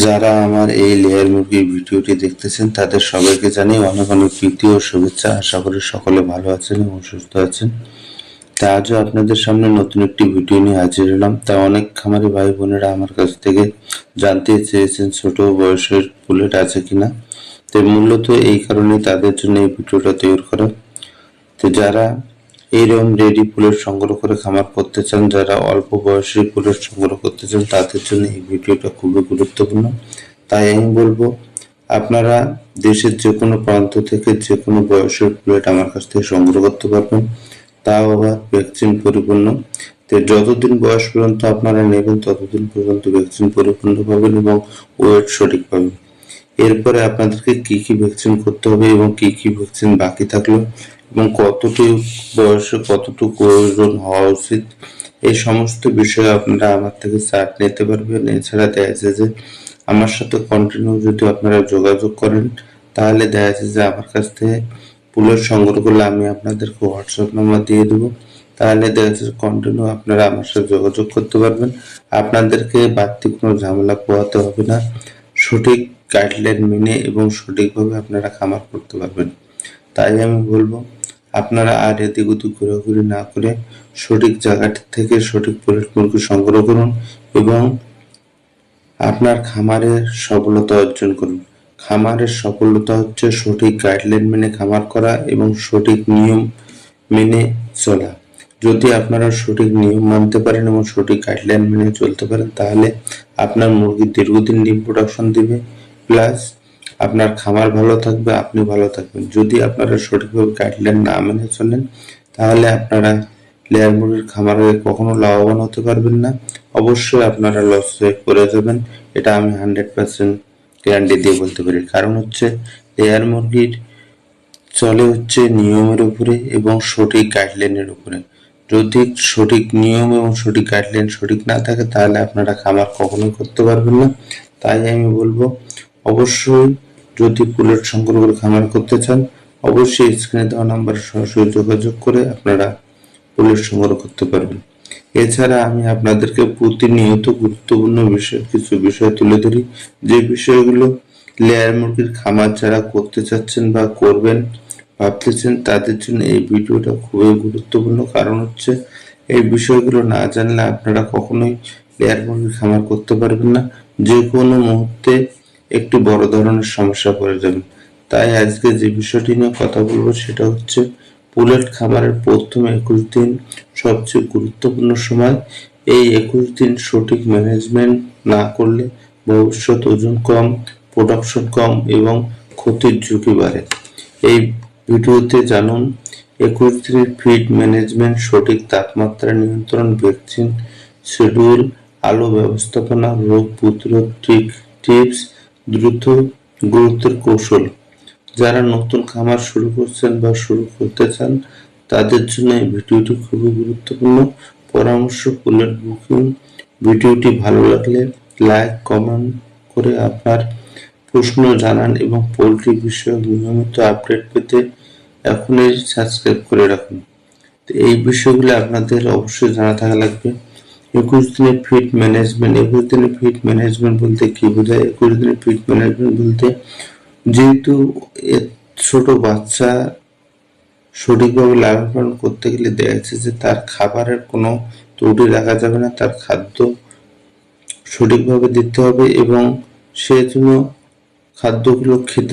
যারা আমার এই লেয়ার মুরগির ভিডিওটি দেখতেছেন তাদের সবাইকে জানাই অনেক অনেক প্রীতি ও শুভেচ্ছা। আশা করি সকলে ভালো আছেন এবং সুস্থ আছেন। তা আজও আপনাদের সামনে নতুন একটি ভিডিও নিয়ে হাজির হলাম। তা অনেক খামারি ভাই বোনেরা আমার কাছ থেকে জানতে চেয়েছেন ছোট বয়সের পুলেট আছে কিনা। তো মূলত এই কারণে তাদের জন্য এই ভিডিওটা তৈরি করা। তো যারা এইরকম রেডি পুলেট সংগ্রহ করে খামার করতে চান, যারা অল্প বয়সী পুলেট সংগ্রহ করতে চান, তাদের জন্য এই ভিডিওটা খুবই গুরুত্বপূর্ণ। তাই আমি বলবো আপনারা দেশের যে কোনো প্রান্ত থেকে যে কোনো বয়সের পুলেট আমার কাছ থেকে সংগ্রহ করতে পারবেন, তাও আবার ভ্যাকসিন পরিপূর্ণ। তো যতদিন বয়স পর্যন্ত আপনারা নেবেন ততদিন পর্যন্ত ভ্যাকসিন পরিপূর্ণ পাবেন এবং ওয়েট সঠিক পাবেন। এরপরে আপনাদেরকে কি কি ভ্যাকসিন করতে হবে এবং কি কি ভ্যাকসিন বাকি থাকলো এবং কতটুকু বয়সে কতটুকু ওজন হওয়া উচিত, এই সমস্ত বিষয়ে আপনারা আমার থেকে চার্ট নিতে পারবেন। এছাড়া দেখা যাচ্ছে যে আমার সাথে কন্টিনিউ যদি আপনারা যোগাযোগ করেন, তাহলে দেখা যাচ্ছে যে আমার কাছ থেকে পুলেট সংগ্রহ করলে আমি আপনাদেরকে হোয়াটসঅ্যাপ নাম্বার দিয়ে দেবো। তাহলে দেখা যাচ্ছে কন্টিনিউ আপনারা আমার সাথে যোগাযোগ করতে পারবেন। আপনাদেরকে বাড়তি কোনো ঝামেলা পোহাতে হবে না। সঠিক গাইডলাইন মেনে এবং সঠিকভাবে আপনারা খামার করতে পারবেন। তাই আমি বলবো আপনারা আর এদিক ওদিক ঘোরাঘুরি না করে সঠিক জায়গাটি থেকে সঠিক পুলেট মুরগি সংগ্রহ করুন এবং আপনার খামারের সফলতা অর্জন করুন। খামারের সফলতা হচ্ছে সঠিক গাইডলাইন মেনে খামার করা এবং সঠিক নিয়ম মেনে চলা। যদি আপনারা সঠিক নিয়ম মানতে পারেন এবং সঠিক গাইডলাইন মেনে চলতে পারেন, তাহলে আপনার মুরগি দীর্ঘদিন ডিম প্রোডাকশন দিবে, প্লাস আপনার খামার ভালো থাকবে, আপনি ভালো থাকবেন। যদি আপনারা সঠিকভাবে গাইডলাইন না মেনে চলেন, তাহলে আপনারা লেয়ার মুরগির খামারে কখনো লাভবান হতে পারবেন না। অবশ্যই আপনারা লসে পড়ে যাবেন, এটা আমি 100% গ্যারান্টি দিয়ে বলতে পারি। কারণ হচ্ছে লেয়ার মুরগির চলে হচ্ছে নিয়মের উপরে এবং সঠিক গাইডলাইনের উপরে। যদি সঠিক নিয়ম এবং সঠিক গাইডলাইন সঠিক না থাকে, তাহলে আপনারা খামার কখনোই করতে পারবেন না। তাই আমি বলবো অবশ্যই যদি পুলেট সংগ্রহ করে খামার করতে চান, অবশ্যই স্ক্রিনে দেওয়া নাম্বারে সরাসরি যোগাযোগ করে আপনারা পুলেট সংগ্রহ করতে পারবেন। এছাড়া আমি আপনাদেরকে প্রতিনিয়ত গুরুত্বপূর্ণ কিছু বিষয় তুলে ধরি, যে বিষয়গুলো লেয়ার মুরগির খামার যারা করতে চাচ্ছেন বা করবেন ভাবতেছেন, তাদের জন্য এই ভিডিওটা খুবই গুরুত্বপূর্ণ। কারণ হচ্ছে এই বিষয়গুলো না জানলে আপনারা কখনোই লেয়ার মুরগির খামার করতে পারবেন না। যে কোনো মুহূর্তে একটি বড় ধরনের সমস্যা পড়ে যাবেন। তাই আজকে যে বিষয়টি নিয়ে কথা বলবো সেটা হচ্ছে পুলেট খামারের প্রথম 21 দিন সবচেয়ে গুরুত্বপূর্ণ সময়। এই 21 দিন সঠিক ম্যানেজমেন্ট না করলে ভবিষ্যৎ ওজন কম, প্রোডাকশন কম এবং ক্ষতির ঝুঁকি বাড়ে। এই ভিডিওতে জানুন 21 দিনের ফিড ম্যানেজমেন্ট, সঠিক তাপমাত্রা নিয়ন্ত্রণ, ভ্যাকসিন শিডিউল, আলো ব্যবস্থাপনা, রোগ প্রতিরোধ টিপস, দ্রুত গুরুত্বের কৌশল। যারা নতুন খামার শুরু করছেন বা শুরু করতে চান, তাদের জন্য এই ভিডিওটি খুবই গুরুত্বপূর্ণ। পরামর্শ পুলেট বুকিং। ভিডিওটি ভালো লাগলে লাইক কমেন্ট করে আপনার প্রশ্ন জানান এবং পোল্ট্রি বিষয়ক নিয়মিত আপডেট পেতে এখনই সাবস্ক্রাইব করে রাখুন। তো এই বিষয়গুলো আপনাদের অবশ্যই জানা থাকা লাগবে। 21 দিনের ফিড ম্যানেজমেন্ট। 21 দিনের ফিড ম্যানেজমেন্ট বলতে কি বোঝায়? 21 দিনের ফিড ম্যানেজমেন্ট বলতে, যেহেতু ছোট বাচ্চা সঠিকভাবে লালন পালন করতে গেলে দেখা যাচ্ছে যে তার খাবারের কোনো ত্রুটি রাখা যাবে না, তার খাদ্য সঠিকভাবে দিতে হবে এবং সেজন্য খাদ্যগুলো খেতে